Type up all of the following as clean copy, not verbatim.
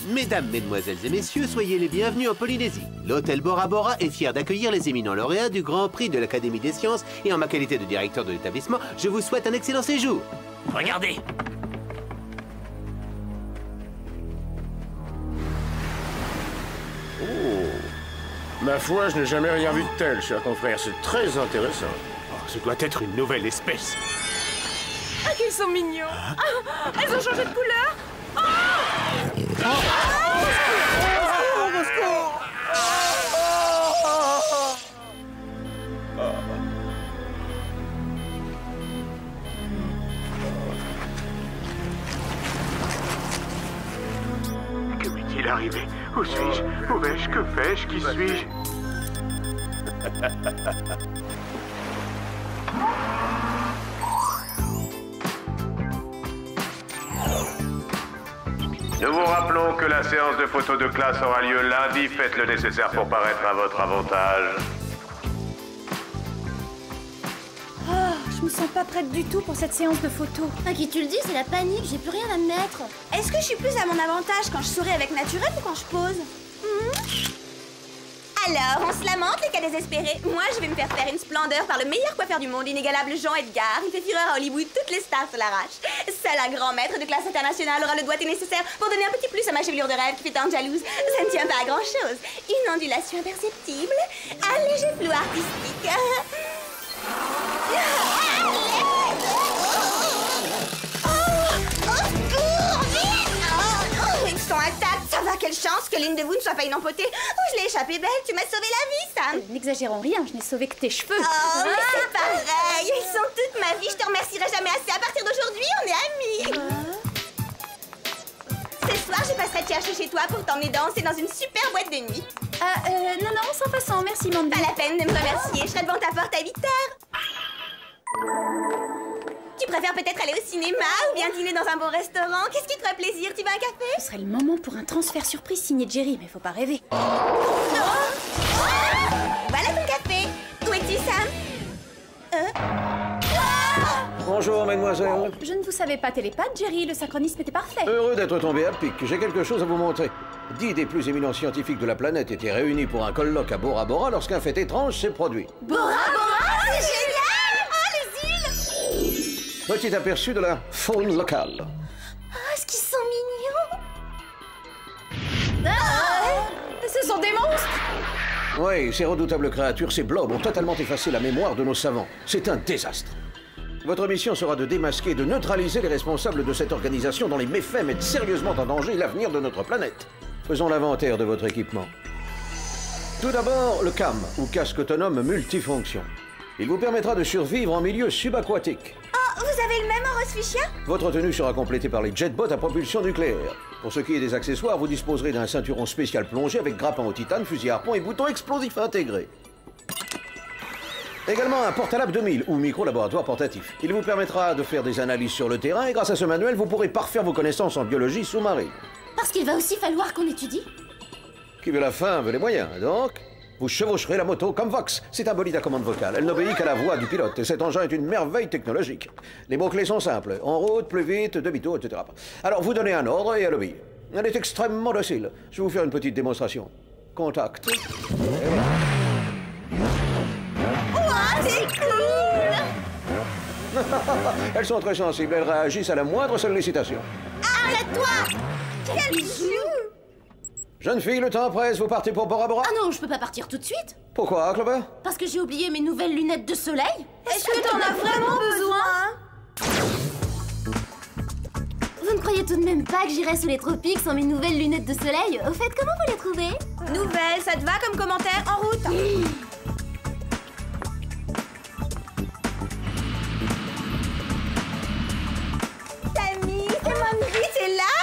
Mesdames, mesdemoiselles et messieurs, soyez les bienvenus en Polynésie. L'hôtel Bora Bora est fier d'accueillir les éminents lauréats du Grand Prix de l'Académie des Sciences et en ma qualité de directeur de l'établissement, je vous souhaite un excellent séjour. Regardez. Oh. Ma foi, je n'ai jamais rien vu de tel, cher confrère. C'est très intéressant. Oh, ce doit être une nouvelle espèce. Ah, qu'ils sont mignons. Ah, elles ont changé de couleur. Que m'est-il arrivé? Où suis-je? Où vais-je? Que fais-je? Qui suis-je? Nous vous rappelons que la séance de photos de classe aura lieu lundi. Faites le nécessaire pour paraître à votre avantage. Oh, je me sens pas prête du tout pour cette séance de photos. À qui tu le dis, c'est la panique, j'ai plus rien à me mettre. Est-ce que je suis plus à mon avantage quand je souris avec naturel ou quand je pose? Alors, on se lamente, les cas désespérés. Moi, je vais me faire faire une splendeur par le meilleur coiffeur du monde, l'inégalable Jean Edgar. Il fait fureur à Hollywood, toutes les stars se l'arrachent. Seul un grand maître de classe internationale aura le doigté nécessaire pour donner un petit plus à ma chevelure de rêve qui fait tant jalouse. Ça ne tient pas à grand-chose. Une ondulation imperceptible, un léger flou artistique. Ils sont intacts. Ça va, quelle chance que l'une de vous ne soit pas une empotée. Oh, je l'ai échappé belle, tu m'as sauvé la vie, Sam. N'exagérons rien, je n'ai sauvé que tes cheveux. Ah. Ah. Oh, mais c'est pareil. Ils sont toute ma vie, je te remercierai jamais assez. À partir d'aujourd'hui, on est amis. Ce soir, je passerai te chercher chez toi pour t'emmener danser dans une super boîte de nuit. Non, sans façon, merci, Mandy. Pas la peine de me remercier, je serai devant ta porte à 8h. Tu préfères peut-être aller au cinéma ou bien dîner dans un bon restaurant? Qu'est-ce qui te ferait plaisir? Tu veux un café? Ce serait le moment pour un transfert surprise signé Jerry, mais faut pas rêver. Voilà ton café. Où es-tu, Sam? Bonjour, mademoiselle. Je ne vous savais pas télépathe, Jerry, le synchronisme était parfait. Heureux d'être tombé à pic. J'ai quelque chose à vous montrer. 10 des plus éminents scientifiques de la planète étaient réunis pour un colloque à Bora Bora lorsqu'un fait étrange s'est produit. Bora Bora, c'est génial! Oh, les îles! Petit aperçu de la faune locale. Oh, est-ce qu'ils sont mignons? Ce sont des monstres! Oui, ces redoutables créatures, ces blobs, ont totalement effacé la mémoire de nos savants. C'est un désastre. Votre mission sera de démasquer et de neutraliser les responsables de cette organisation dont les méfaits mettent sérieusement en danger l'avenir de notre planète. Faisons l'inventaire de votre équipement. Tout d'abord, le CAM, ou casque autonome multifonction. Il vous permettra de survivre en milieu subaquatique. Oh, vous avez le même en Rosfichia? Votre tenue sera complétée par les jetbots à propulsion nucléaire. Pour ce qui est des accessoires, vous disposerez d'un ceinturon spécial plongé avec grappin au titane, fusil à harpon et bouton explosif intégré. Également un portalab 2000 ou micro-laboratoire portatif. Il vous permettra de faire des analyses sur le terrain et grâce à ce manuel, vous pourrez parfaire vos connaissances en biologie sous-marine. Parce qu'il va aussi falloir qu'on étudie. Qui veut la fin veut les moyens, donc vous chevaucherez la moto comme Vox. C'est un bolide à commande vocale. Elle n'obéit qu'à la voix du pilote et cet engin est une merveille technologique. Les mots-clés sont simples. En route, plus vite, demi-tour, etc. Alors vous donnez un ordre et elle obéit. Elle est extrêmement docile. Je vais vous faire une petite démonstration. Contact. Et voilà. C'est cool! Elles sont très sensibles, elles réagissent à la moindre sollicitation. Arrête-toi! Quel bijou! Jeune fille, le temps presse, vous partez pour Bora Bora? Ah non, je peux pas partir tout de suite. Pourquoi, Clover? Parce que j'ai oublié mes nouvelles lunettes de soleil. Est-ce que t'en as vraiment besoin? Vous ne croyez tout de même pas que j'irai sous les tropiques sans mes nouvelles lunettes de soleil? Au fait, comment vous les trouvez? Nouvelle, ça te va comme commentaire? En route! Tammy, c'est Mandy, t'es là?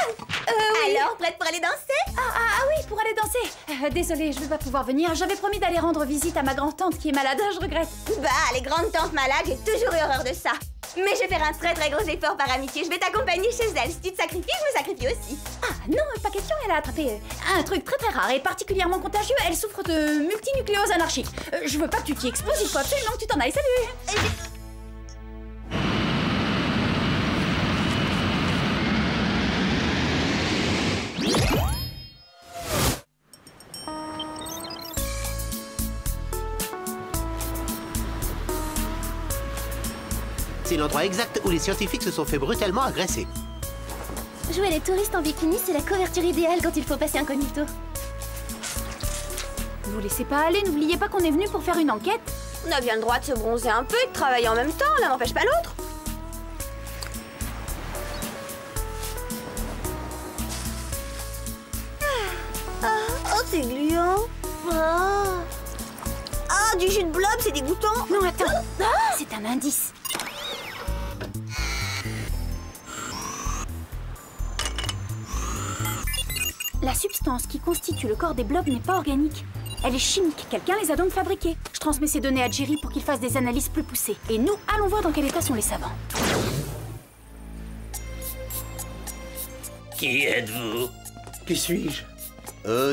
Oui. Alors, prête pour aller danser? Ah oui, pour aller danser. Désolée, je vais pas pouvoir venir. J'avais promis d'aller rendre visite à ma grand-tante qui est malade. Je regrette. Bah, les grandes tantes malades, j'ai toujours eu horreur de ça. Mais je vais faire un très gros effort par amitié. Je vais t'accompagner chez elle. Si tu te sacrifies, je me sacrifie aussi. Ah non, pas question, elle a attrapé un truc très rare et particulièrement contagieux. Elle souffre de multinucléose anarchique. Je veux pas que tu t'y exposes, il faut absolument que tu t'en ailles. Salut! C'est l'endroit exact où les scientifiques se sont fait brutalement agresser. Jouer les touristes en bikini, c'est la couverture idéale quand il faut passer incognito. Vous laissez pas aller, n'oubliez pas qu'on est venu pour faire une enquête. On a bien le droit de se bronzer un peu et de travailler en même temps, l'un n'empêche pas l'autre. Oh, c'est gluant. Ah, du jus de blob, c'est dégoûtant. Non, attends, c'est un indice. La substance qui constitue le corps des blobs n'est pas organique. Elle est chimique. Quelqu'un les a donc fabriquées. Je transmets ces données à Jerry pour qu'il fasse des analyses plus poussées. Et nous, allons voir dans quel état sont les savants. Qui êtes-vous? Qui suis-je?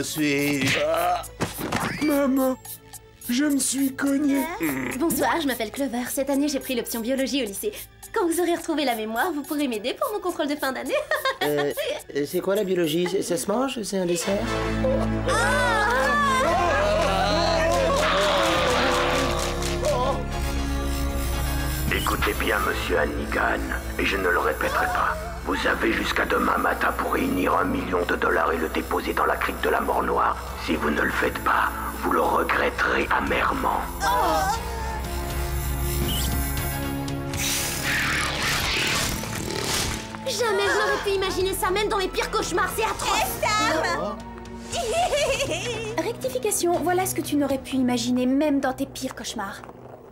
Suis-je... Maman, je me suis cogné. Bonsoir, je m'appelle Clover. Cette année, j'ai pris l'option biologie au lycée. Quand vous aurez retrouvé la mémoire, vous pourrez m'aider pour mon contrôle de fin d'année. C'est quoi la biologie? Ça se mange? C'est un dessert? Écoutez bien, monsieur Hannigan, et je ne le répéterai pas. Vous avez jusqu'à demain matin pour réunir $1 million et le déposer dans la crique de la mort noire. Si vous ne le faites pas, vous le regretterez amèrement. Jamais je n'aurais pu imaginer ça, même dans mes pires cauchemars, c'est atroce. Rectification, voilà ce que tu n'aurais pu imaginer même dans tes pires cauchemars.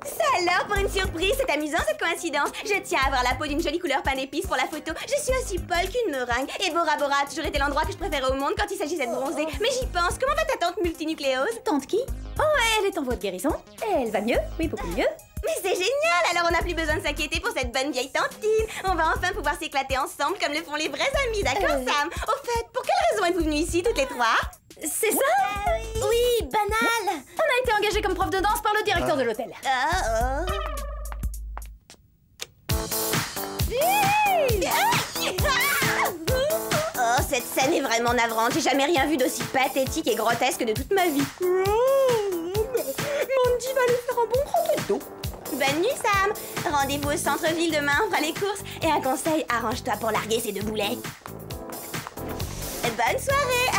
Ça alors, pour une surprise, c'est amusant cette coïncidence. Je tiens à avoir la peau d'une jolie couleur pain d'épices pour la photo. Je suis aussi Paul qu'une meringue. Et Bora Bora a toujours été l'endroit que je préférais au monde quand il s'agissait de bronzer. Mais j'y pense, comment va ta tante multinucléose? Tante qui? Oh, elle est en voie de guérison. Elle va mieux, oui, beaucoup mieux. Mais c'est génial, alors on n'a plus besoin de s'inquiéter pour cette bonne vieille tantine. On va enfin pouvoir s'éclater ensemble comme le font les vrais amis, d'accord Sam? Au fait, pour quelle raison êtes-vous venus ici toutes les trois? C'est ça? Oui, banal. On a été engagés comme prof de danse par le directeur de l'hôtel. Oh, cette scène est vraiment navrante. J'ai jamais rien vu d'aussi pathétique et grotesque de toute ma vie. Mandy va lui faire un bon croquet de dos. Bonne nuit, Sam. Rendez-vous au centre-ville demain, on fera les courses. Et un conseil, arrange-toi pour larguer ces deux boulets. Bonne soirée.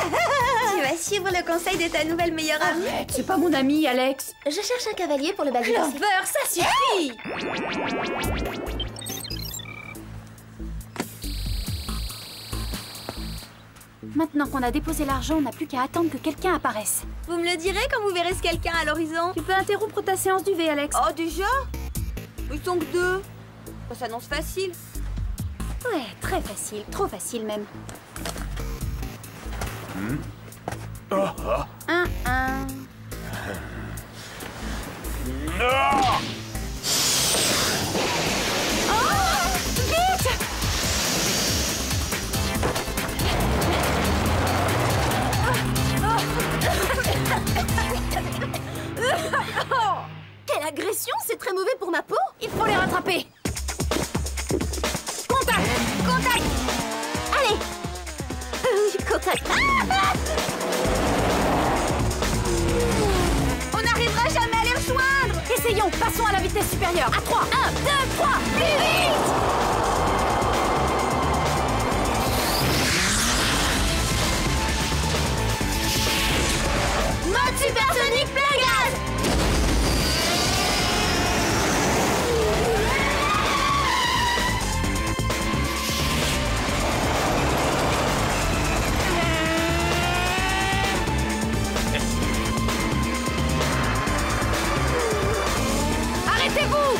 Tu vas suivre le conseil de ta nouvelle meilleure amie. Arrête, c'est pas mon ami, Alex. Je cherche un cavalier pour le bal du lycée. Clover, ça suffit. Maintenant qu'on a déposé l'argent, on n'a plus qu'à attendre que quelqu'un apparaisse. Vous me le direz quand vous verrez ce quelqu'un à l'horizon? Tu peux interrompre ta séance du V, Alex. Oh, déjà? Ils sont que deux. Ça s'annonce facile. Ouais, très facile, trop facile même. Un. Quelle agression, c'est très mauvais pour ma peau. Il faut les rattraper. Contact. Allez. Contact. On n'arrivera jamais à les rejoindre. Essayons, passons à la vitesse supérieure. À 3. 1, 2, 3, plus vite. Mode supersonique plein gaz. Arrêtez-vous.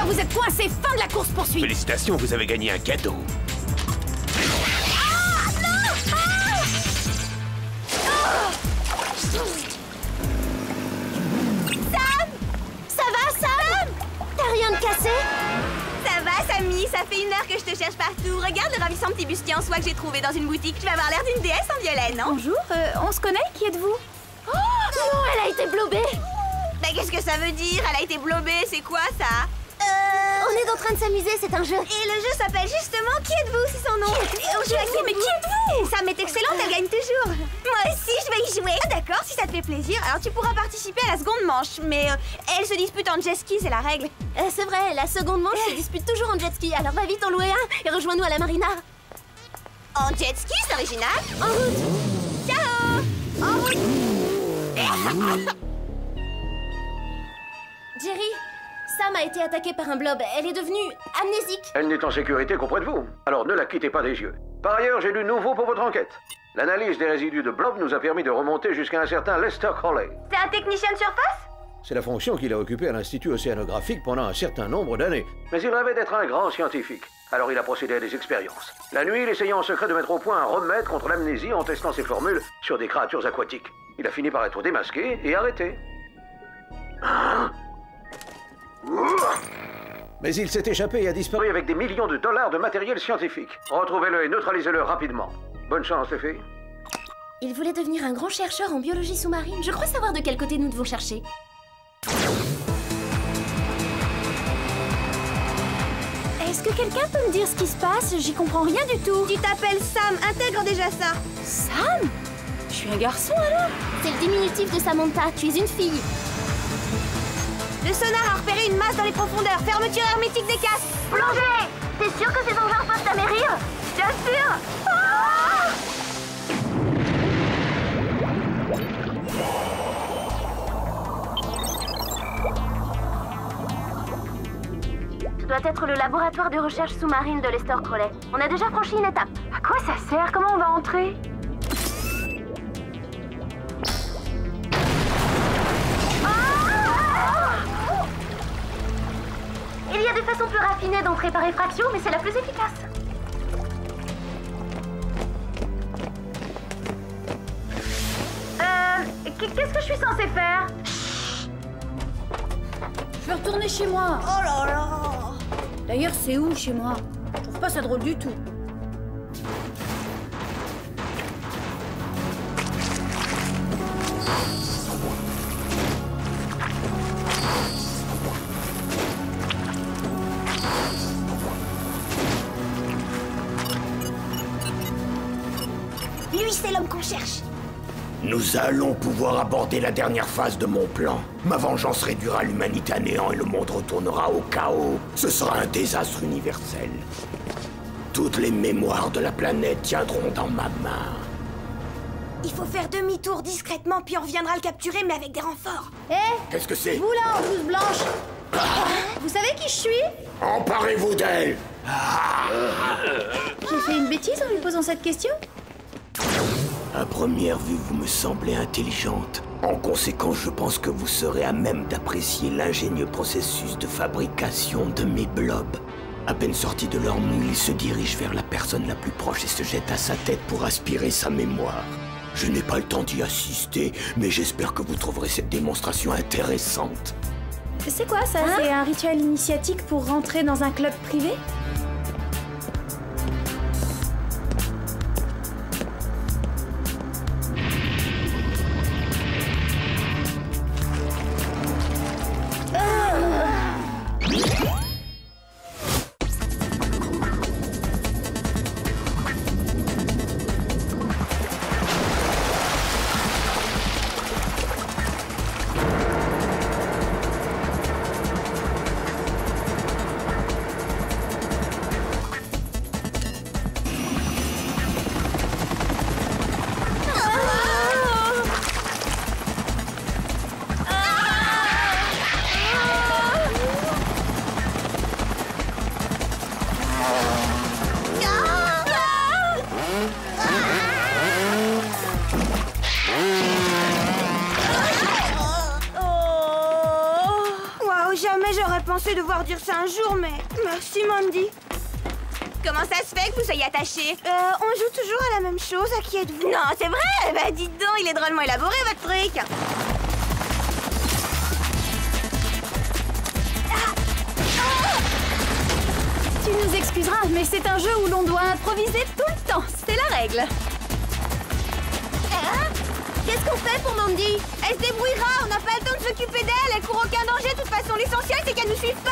quoi, vous êtes coincés, fin de la course-poursuite. Félicitations, vous avez gagné un cadeau. Ça va, Sam? T'as rien de cassé? Ça va, Sammy, ça fait 1 heure que je te cherche partout. Regarde le ravissant petit bustier en soie que j'ai trouvé dans une boutique. Tu vas avoir l'air d'une déesse en violet, non? Bonjour, on se connaît? Qui êtes-vous? Oh non, elle a été blobée. Mais qu'est-ce que ça veut dire? Elle a été blobée, c'est quoi ça? On est en train de s'amuser, c'est un jeu. Et le jeu s'appelle justement Qui êtes-vous? C'est son nom. Mais qui êtes-vous? Sam est excellente, elle gagne toujours. Moi aussi, je vais y jouer. Ah, d'accord, si ça te fait plaisir, alors tu pourras participer à la seconde manche. Mais elle se dispute en jet ski, c'est la règle. C'est vrai, la seconde manche se dispute toujours en jet ski. Alors va vite en louer un et rejoins-nous à la marina. En jet ski, c'est original. En route. Ciao. En route. Jerry, Sam a été attaquée par un blob. Elle est devenue amnésique. Elle n'est en sécurité qu'auprès de vous. Alors ne la quittez pas des yeux. Par ailleurs, j'ai du nouveau pour votre enquête. L'analyse des résidus de blob nous a permis de remonter jusqu'à un certain Lester Crowley. C'est un technicien de surface? C'est la fonction qu'il a occupée à l'Institut océanographique pendant un certain nombre d'années. Mais il rêvait d'être un grand scientifique. Alors il a procédé à des expériences. La nuit, il essayait en secret de mettre au point un remède contre l'amnésie en testant ses formules sur des créatures aquatiques. Il a fini par être démasqué et arrêté. Mais il s'est échappé et a disparu avec des millions de dollars de matériel scientifique. Retrouvez-le et neutralisez-le rapidement. Bonne chance, les filles. Il voulait devenir un grand chercheur en biologie sous-marine. Je crois savoir de quel côté nous devons chercher. Est-ce que quelqu'un peut me dire ce qui se passe? J'y comprends rien du tout. Tu t'appelles Sam, intègre déjà ça. Sam? Je suis un garçon alors? C'est le diminutif de Samantha, tu es une fille. Le sonar a repéré une masse dans les profondeurs. Fermeture hermétique des casques. Plongée. T'es sûr que ces engins peuvent t'amérir? Bien sûr. Ce doit être le laboratoire de recherche sous-marine de Lester Crowley. On a déjà franchi une étape. À quoi ça sert? Comment on va entrer? Il y a des façons plus raffinées d'entrer par effraction, mais c'est la plus efficace. Qu'est-ce que je suis censée faire? Je veux retourner chez moi. Oh là là. D'ailleurs, c'est où chez moi? Je trouve pas ça drôle du tout. Lui, c'est l'homme qu'on cherche. Nous allons pouvoir aborder la dernière phase de mon plan. Ma vengeance réduira l'humanité à néant et le monde retournera au chaos. Ce sera un désastre universel. Toutes les mémoires de la planète tiendront dans ma main. Il faut faire demi-tour discrètement, puis on reviendra le capturer, mais avec des renforts. Qu'est-ce que c'est? Vous là, en blouse blanche. Vous savez qui je suis? Emparez-vous d'elle! J'ai fait une bêtise en lui posant cette question? À première vue, vous me semblez intelligente. En conséquence, je pense que vous serez à même d'apprécier l'ingénieux processus de fabrication de mes blobs. À peine sortis de leur moule, ils se dirigent vers la personne la plus proche et se jettent à sa tête pour aspirer sa mémoire. Je n'ai pas le temps d'y assister, mais j'espère que vous trouverez cette démonstration intéressante. C'est quoi ça? C'est un rituel initiatique pour rentrer dans un club privé? pensé devoir dire ça un jour, mais merci, Mandy. Comment ça se fait que vous soyez attachés? On joue toujours à la même chose. À qui êtes-vous? Non, c'est vrai? Bah dites donc, il est drôlement élaboré, votre truc. Tu nous excuseras, mais c'est un jeu où l'on doit improviser tout le temps. C'est la règle. Qu'est-ce qu'on fait pour Mandy? Elle se débrouillera, on n'a pas le temps de s'occuper d'elle. Elle court aucun danger, de toute façon, l'essentiel c'est qu'elle nous suive pas.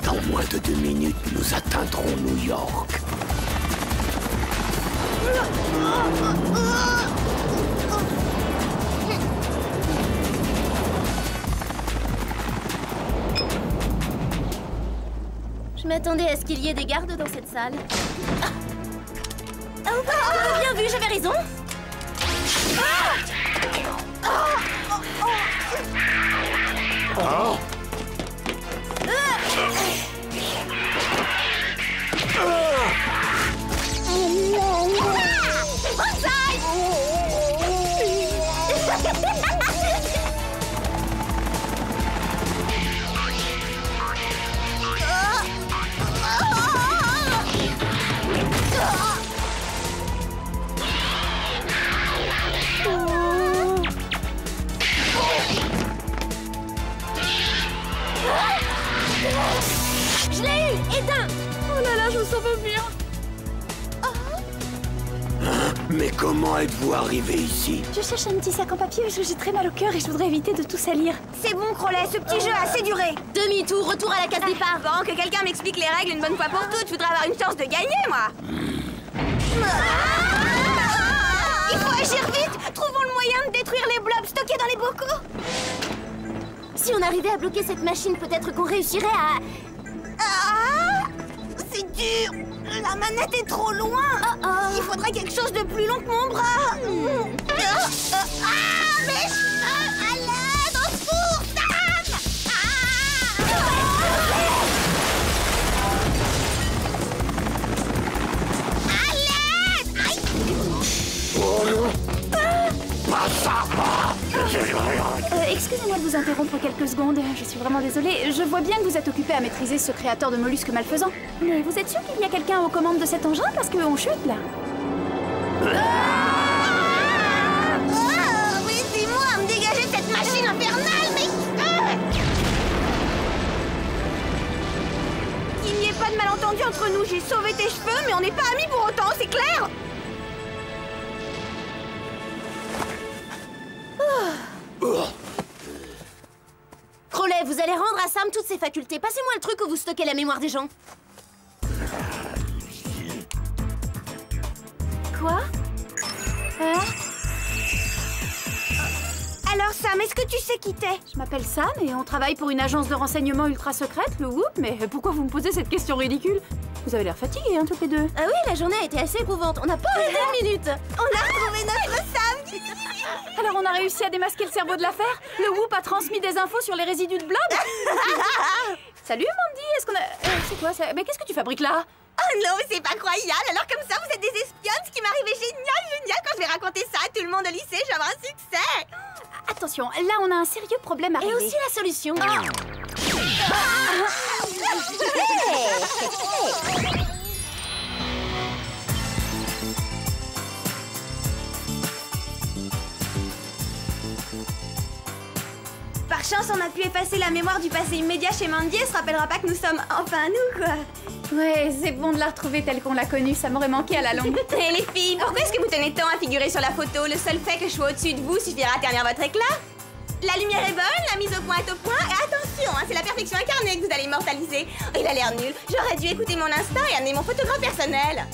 Dans moins de 2 minutes, nous atteindrons New York. Je m'attendais à ce qu'il y ait des gardes dans cette salle. Bien vu, j'avais raison. Je l'ai eu! Éteins! Oh là là, je me sens pas bien. Mais comment êtes-vous arrivé ici? Je cherche un petit sac en papier parce que j'ai très mal au cœur et je voudrais éviter de tout salir. C'est bon, Crowley, ce petit jeu a assez duré. Demi-tour, retour à la case départ. Bon, que quelqu'un m'explique les règles une bonne fois pour toutes. Je voudrais avoir une chance de gagner, moi. Il faut agir vite. Trouvons le moyen de détruire les blobs stockés dans les bocaux. Si on arrivait à bloquer cette machine, peut-être qu'on réussirait à... C'est dur. La manette est trop loin. Il faudrait quelque chose de plus long que mon bras. Mes cheveux, à l'aide, au secours, Sam. À l'aide. Oh non! Pas ça! Excusez-moi de vous interrompre quelques secondes, je suis vraiment désolée. Je vois bien que vous êtes occupé à maîtriser ce créateur de mollusques malfaisants. Mais vous êtes sûr qu'il y a quelqu'un aux commandes de cet engin? Parce qu'on chute là. Oui, c'est moi à me dégager de cette machine infernale, mais... Qu'il n'y ait pas de malentendu entre nous. J'ai sauvé tes cheveux, mais on n'est pas amis pour autant, c'est clair? Crowley, vous allez rendre à Sam toutes ses facultés. Passez-moi le truc où vous stockez la mémoire des gens. Quoi? Alors Sam, est-ce que tu sais qui t'es? Je m'appelle Sam et on travaille pour une agence de renseignement ultra secrète, le Whoop, mais pourquoi vous me posez cette question ridicule? Vous avez l'air fatigués, hein, toutes les deux. Ah oui, la journée a été assez éprouvante. On n'a pas arrêté une minute. On a retrouvé notre Sam. Alors on a réussi à démasquer le cerveau de l'affaire? Le Whoop a transmis des infos sur les résidus de blob? Salut Mandy, est-ce qu'on a... c'est quoi ça? Mais qu'est-ce que tu fabriques là? Oh non, mais c'est pas croyable. Alors comme ça, vous êtes des espionnes, ce qui m'arrivait génial. Quand je vais raconter ça à tout le monde au lycée, je vais avoir un succès. Attention, là on a un sérieux problème à Et régler. aussi la solution. Par chance, on a pu effacer la mémoire du passé immédiat chez Mandy. Elle se rappellera pas que nous sommes enfin nous, quoi. Ouais, c'est bon de la retrouver telle qu'on l'a connue, ça m'aurait manqué à la longue. Et les filles, pourquoi est-ce que vous tenez tant à figurer sur la photo? Le seul fait que je sois au-dessus de vous suffira à ternir votre éclat. La lumière est bonne, la mise au point est au point, et attention, hein, c'est la perfection incarnée que vous allez immortaliser. Il a l'air nul, j'aurais dû écouter mon instinct et amener mon photographe personnel.